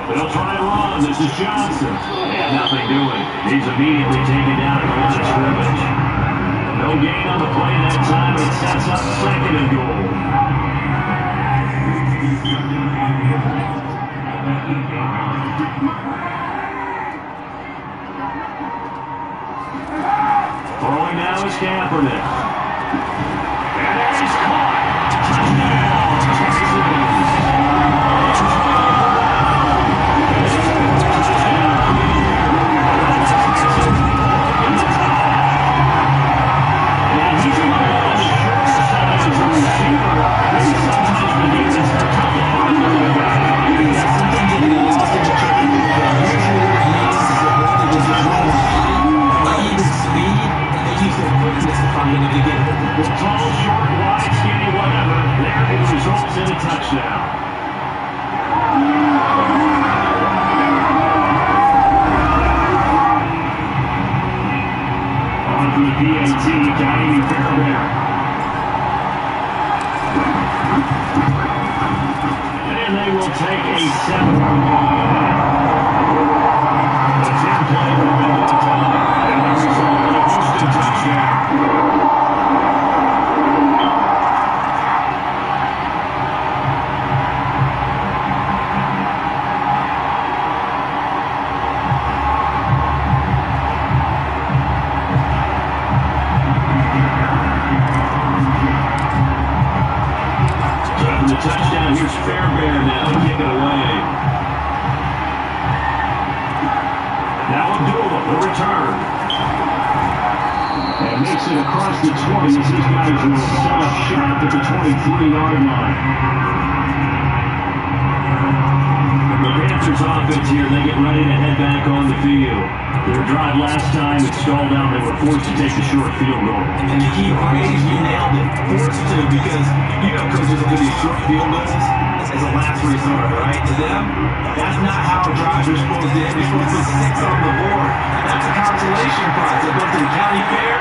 S1: They'll try to run. This is Johnson. And nothing doing. He's immediately taken down at the line of scrimmage. No gain on the play that time. It sets up 2nd and goal. Throwing now is Kaepernick. And he's caught. Touchdown, Texans. Tall, short, wide, skinny, whatever. There it results in a touchdown. On to the PAT, Diane Fairbairn. And they will take a 7. The 10-play window time. And the result of a Houston touchdown. it across the 20 as these guys will set up shop at the 23-yard line. The Panthers offense here, they get ready to head back on the field. Their drive last time, it stalled out. They were forced to take the short field goal.
S2: And the key phrase, you nailed it, forced to, because you know coaches look at these short field goals as a last resort, right? To them, that's not how drives are supposed to end. You're supposed to put 6 on the board. That's a consolation prize. That goes to the county fair.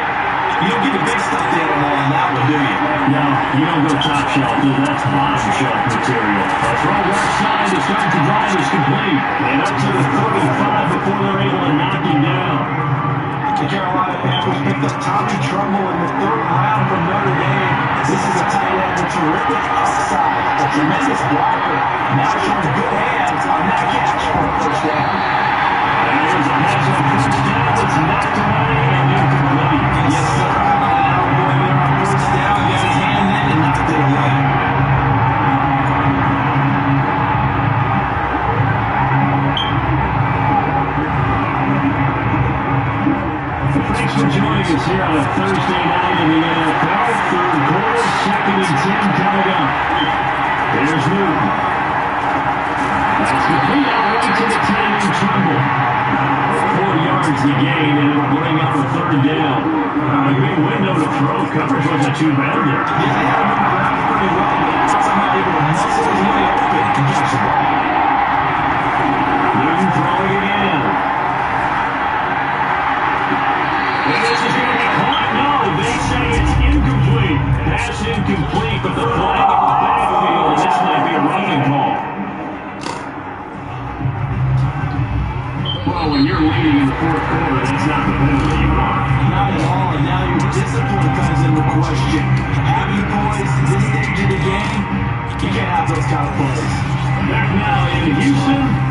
S2: You don't get a big stuffed animal on that one, do you?
S1: No, you don't go top shelf. That's bottom shelf material. That's right, left side to start the drive is complete. And up to the 35 before they're able to knock him down.
S2: The Carolina Panthers picked up Tommy Trumbull in the 3rd round from Notre Dame. This is a tight end with terrific upside, a tremendous blocker. Now showing good hands on that catch for a first down.
S1: And there's a pass on first down that's knocked away and incomplete.
S2: Yes, sir. Now going there on first down, gets his hand in and knocked it away.
S1: Thanks for joining us here on a Thursday night in the NFL. 3rd quarter, 2nd and 10 coming up. There's Newton. That's complete out right to the 10 in Trumbull. 4 yards the gain, and it'll bring up a 3rd down. A big window to throw. Coverage wasn't too bad there.
S2: Yeah, they had him around pretty well, but somehow able to muscle his way open and catch the ball.
S1: Newton throwing again. And this is going to be caught. No, they say it's incomplete. Pass incomplete, but the flag in the backfield, and this might be a running call. Well, when you're leading in the 4th quarter, that's not the penalty you want.
S2: Not at all, and now your discipline comes into question. Have you poised this stage of the game? You can't have those kind of plays.
S1: Back now in Houston.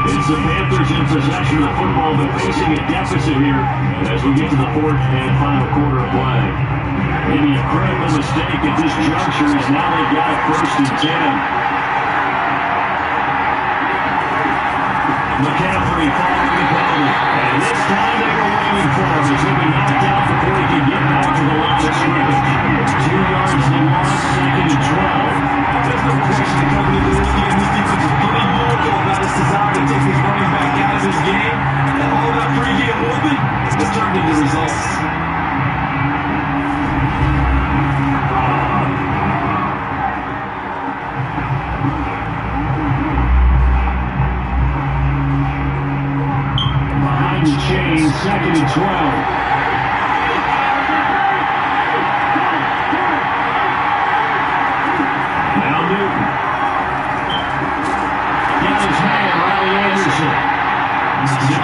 S1: It's the Panthers in possession of the football, but facing a deficit here as we get to the 4th and final quarter of play. Maybe a critical mistake at this juncture is now they've got a 1st and 10. McCaffrey following the penalty. And this time they were waiting for him. He's going to be knocked out before he can get back to the line of scrimmage. 2 yards they lost, 2nd and 12.
S2: There's no question coming into this game. This defense is pretty vocal about his desire to take his running back out of this game. And all that pregame movement has turned into results.
S1: Behind the chain, 2nd and 12.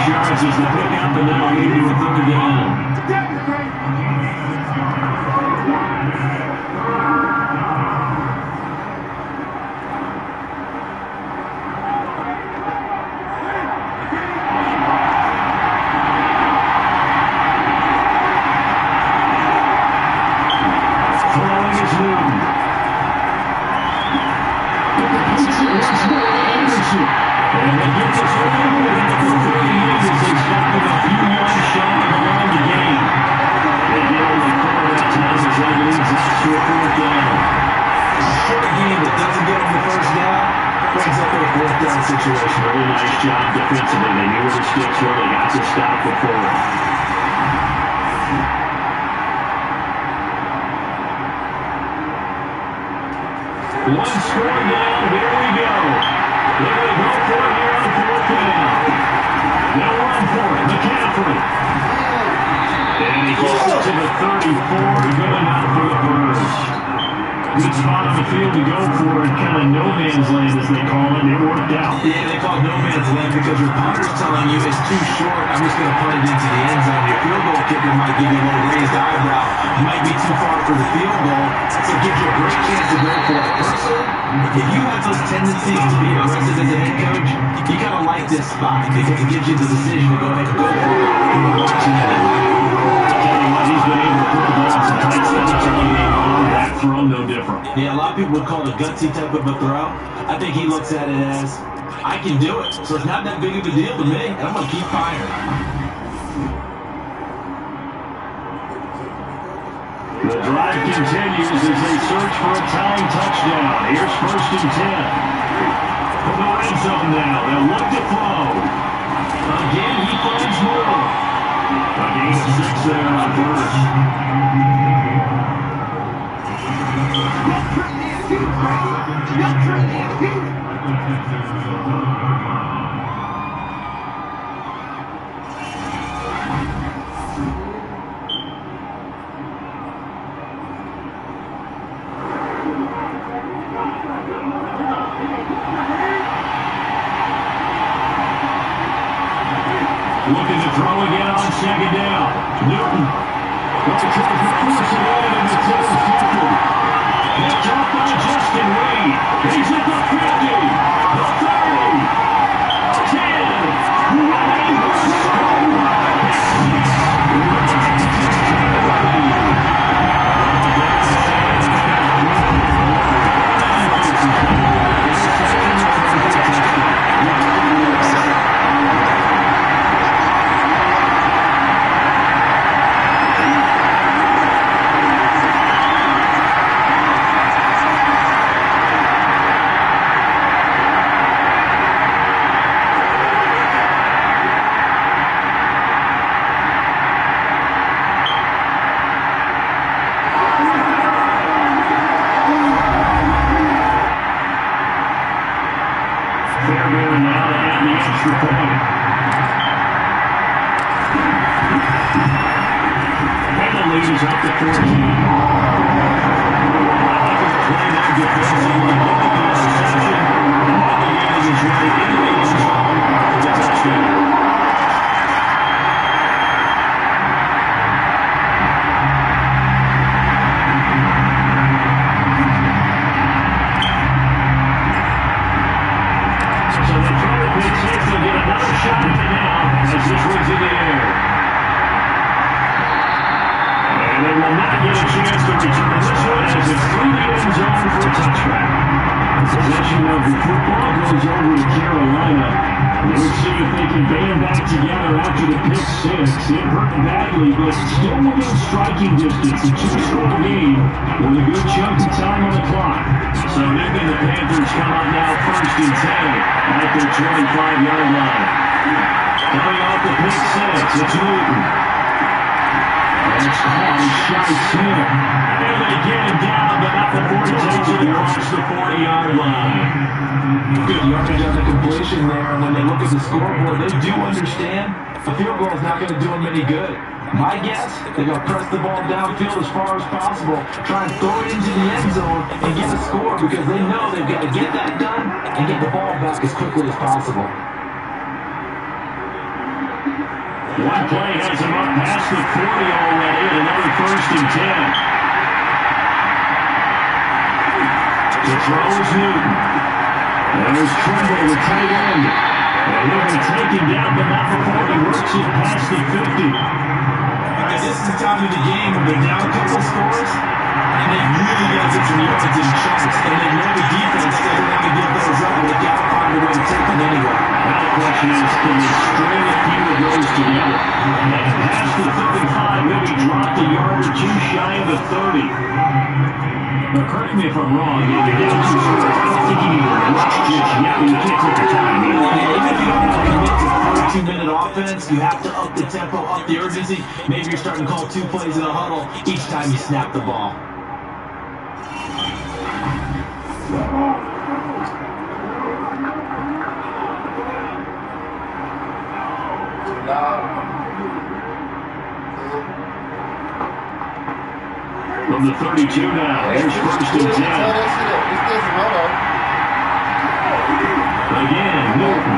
S1: Yards is the pickup, and now we do a 3rd down. Throwing is Newton. And they get this over after 30 years as they stop with a few more shots around the game. They get only 4 that time as that leads us to a 4th down.
S2: A short game that doesn't get them the first down brings up a 4th down situation.
S1: Really nice job defensively. They knew where the sticks were. They got the stop before it. One score down. Here we go. They're going to go for it here on 4th down. They'll run for it. McCaffrey. And he gets it to the 34. Good enough for the first. Good spot on the field to go for it. Kind of no man's land, as they call it. It worked out.
S2: Yeah, they call it no man's land because your punter's telling you it's too short. I'm just going to punt it into the end zone. Your field goal kicker might give you a little raised eyebrow. Might be too far for the field goal. So it gives you a great chance to go for it. Personally, if you have those tendencies to be aggressive as a head coach, you kind of like this spot because it gives you the decision to go ahead and go for it. You're watching it.
S1: He's been able to put the ball in some tight spots early on. That throw, no different.
S2: Yeah, a lot of people would call it a gutsy type of a throw. I think he looks at it as, I can do it. So it's not that big of a deal to me, and I'm going to keep firing.
S1: The drive continues as they search for a tying touchdown. Here's 1st and 10. For the red zone now, they'll look to throw. Again, he finds Moore. A gain of 6 there on 1st. Looking to throw again on 2nd down. Newton. Looks to try to force it in the 2-second. Picked up by Justin Reed. He's at the 50. The 30. 10. 25-yard line. Coming off the pick 6, it's Newton. That's called Shice here. And they get him down, but not before he takes it across the 40-yard line.
S2: Good yardage on the completion there, and when they look at the scoreboard, they do understand a field goal is not going to do them any good. My guess, they're going to press the ball downfield as far as possible, try and throw it into the end zone and get a score because they know they've got to get that done and get the ball back as quickly as possible.
S1: One play has him up past the 40 already, and another 1st and 10. To throw is Newton. There's Trimble, the tight end. And he'll be taken down, but not before he works it past the 50.
S2: This is the time of the game where they're down a couple scores, and they really got to get some yards in chunks, and they know the defense doesn't have to give those up, but they got to find a way to take them anyway.
S1: Now the question is, can they string a few of those together? And past the 55, maybe dropped a yard or two shy of the 30. But correct me if I'm wrong, if you're down 2 scores, I don't think you need to rush just yet. You can't take the time.
S2: Even if you don't have to commit to 14-minute offense, you have to up the tempo, up the urgency. Maybe you're starting to call 2 plays in a huddle each time you snap the ball.
S1: From the 32 now, here's 1st and 10. Again, Newton.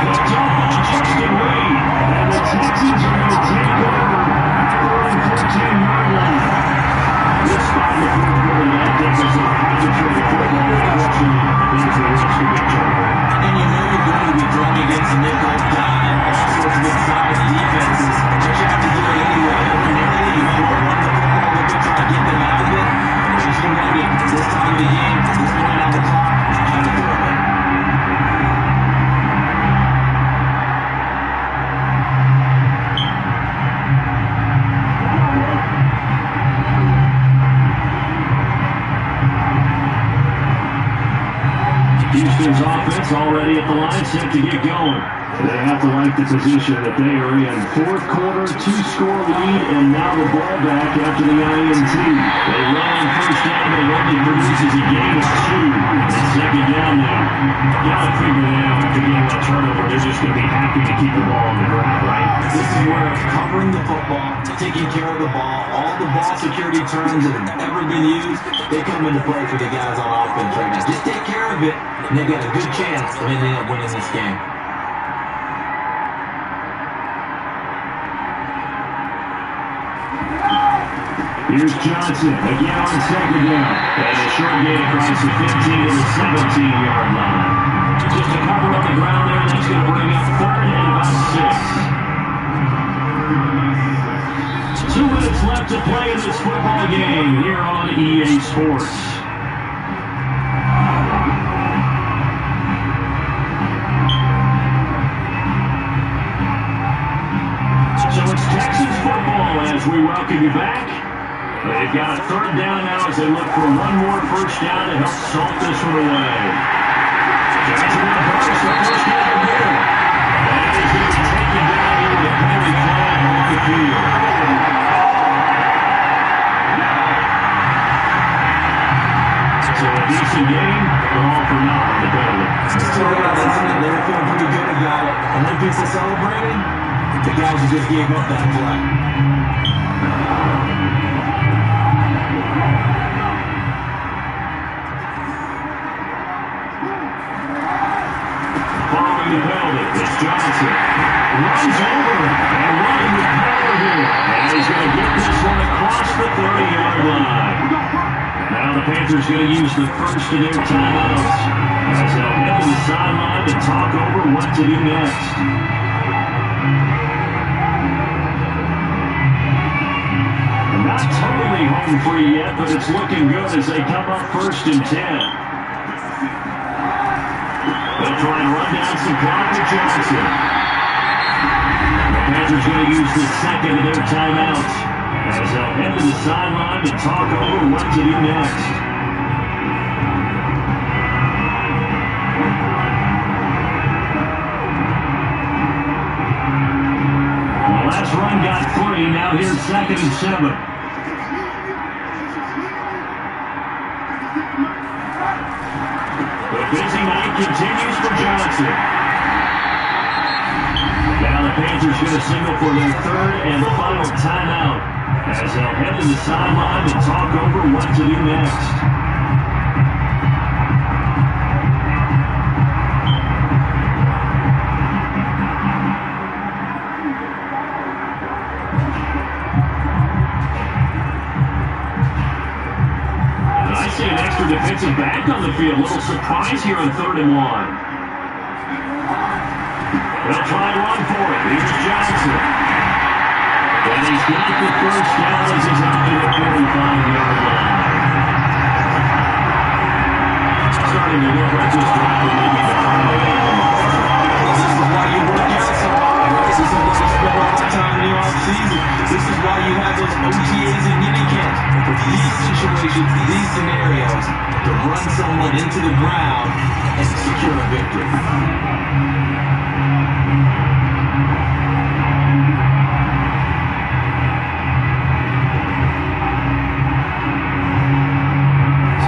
S1: Picked up by Justin Reed. And the Texans are going to take over on the 14-yard line. This spot in the fourth quarter, that deficit concentrated football direction into the rest of the game.
S2: And you know you're going to be throwing against the nickel, dime, all sorts of good-sized defenses. But you have to do it anyway. Ordinarily, you might run the football a little bit, try to get them out of it. But you're still going to be, this time of the game, this point on the clock, trying to throw it.
S1: Bats already at the line, set to get going. They have to like the position that they are in. Fourth quarter, 2-score lead, and now the ball back after the INT. They run on first down, but it only produces a gain of 2. It's second down now. You got to figure that out after getting that turnover. They're just going to be happy to keep the ball on the ground, right?
S2: This is where covering the football, taking care of the ball, all the ball security terms that have ever been used, they come into play for the guys on offense right now. Just take care of it, and they've got a good chance of ending up winning this game.
S1: Here's Johnson, again on second down. And a short gain across the 15 to the 17-yard line. Just a cover on the ground there, that's going to bring up third and about 6. 2 minutes left to play in this football game here on EA Sports. So it's Texans football as we welcome you back. They've got a third down now as they look for one more first down to help salt this one away. Johnson with the first down of the year. And he's going to take it down here with a penalty flag off the field. So a decent game, but all for naught on the penalty.
S2: Still got a line, they were feeling pretty good about it. And then people celebrating, the guys who just gave up that play.
S1: Following the penalty, it's Johnson. Runs over and running with power here. And he's going to get this one across the 30-yard line. Now the Panthers going to use the first of their timeouts as they'll head to the sideline to talk over what to do next. Not totally home free yet, but it's looking good as they come up first and 10. They'll try and run down some clock with Johnson. The Panthers going to use the second of their timeouts as they'll head to the sideline to talk over what to do next. The last run got 3, now here's second and 7. The busy night continues for Johnson. Now the Panthers going to signal for their third and final timeout as they'll head to the sideline to talk over what to do next. I see an extra defensive back on the field. A little surprise here on 3rd and 1. They'll try and run for it. Here's Johnson. And he's got the first down as he's out to the 45-yard line. Starting to look like this drive may be the final game.
S2: This is why you work out so hard. This is why you spend all the time in the offseason. This is why you have those OTAs and minicamps. For these situations, these scenarios, to run someone into the ground and secure a victory.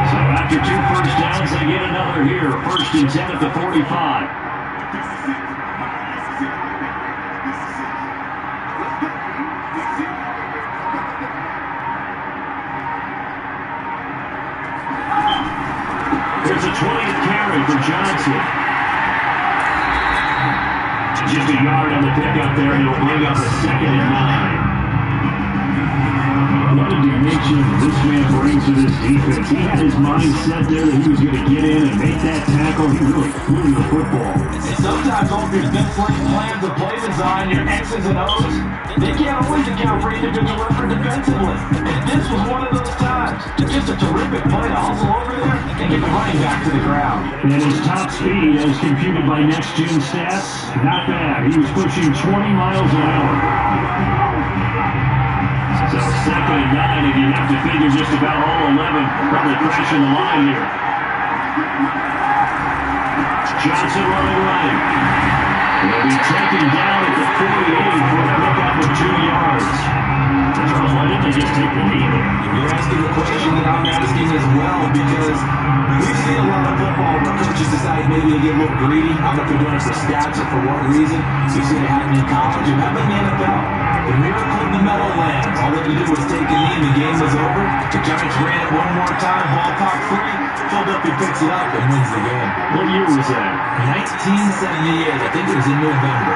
S1: So after 2 first downs, they get another here. First and 10 at the 45. There's a 20th carry for Johnson. Just a yard on the pickup there, and it'll bring up a second and 9. What a dimension this man brings to this defense. He had his mind set there that he was going to get in and make that tackle. He really flew the football.
S2: Sometimes all your best plans of play design, your X's and O's, they can't always account for individual effort defensively. And this was one of those times. Just a terrific play to hustle over there and get the running back to the ground.
S1: And his top speed, as computed by Next Gen Stats, not bad. He was pushing 20 miles an hour. So second and 9, and you have to figure just about all 11 probably crashing the line here. Johnson running right. He'll be taken down at the 48 for a pickup of 2 yards. Charles, why didn't they just take the knee there?
S2: You're asking the question that I'm asking as well, because we've seen a lot of football where coaches decide maybe to get a little greedy. I'm not doing it for stats or for what reason. We've seen it happen in college. It happened in the NFL. The miracle in the Meadowlands. All they had to do was take a knee and the game was over. The Giants ran it one more time, ball talk free. Philadelphia picks it up and wins the game.
S1: What year was that?
S2: 1978. I think it was in November.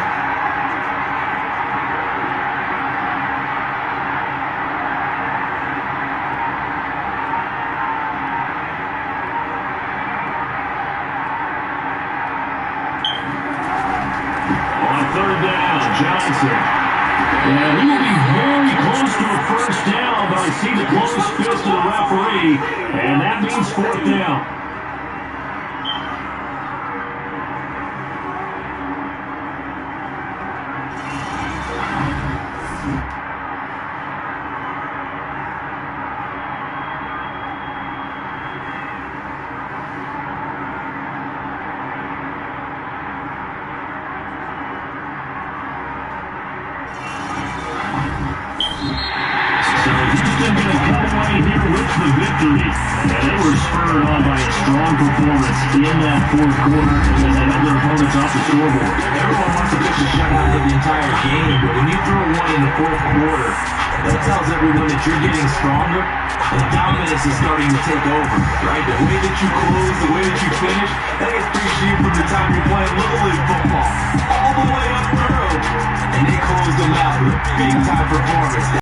S1: Johnson. And he will be very close to a first down, but I see the close fist of the referee, and that means 4th down. The victory, and they were spurred on by a strong performance in that 4th quarter as they had their opponents off the scoreboard.
S2: Everyone wants to pitch a shutout of the entire game, but when you throw one in the 4th quarter, that tells everyone that you're getting stronger and dominance is starting to take over, right? The way that you close, the way that you finish, that gets appreciated from the time you're playing Little League football all the way up through, and they closed them out with a big-time performance.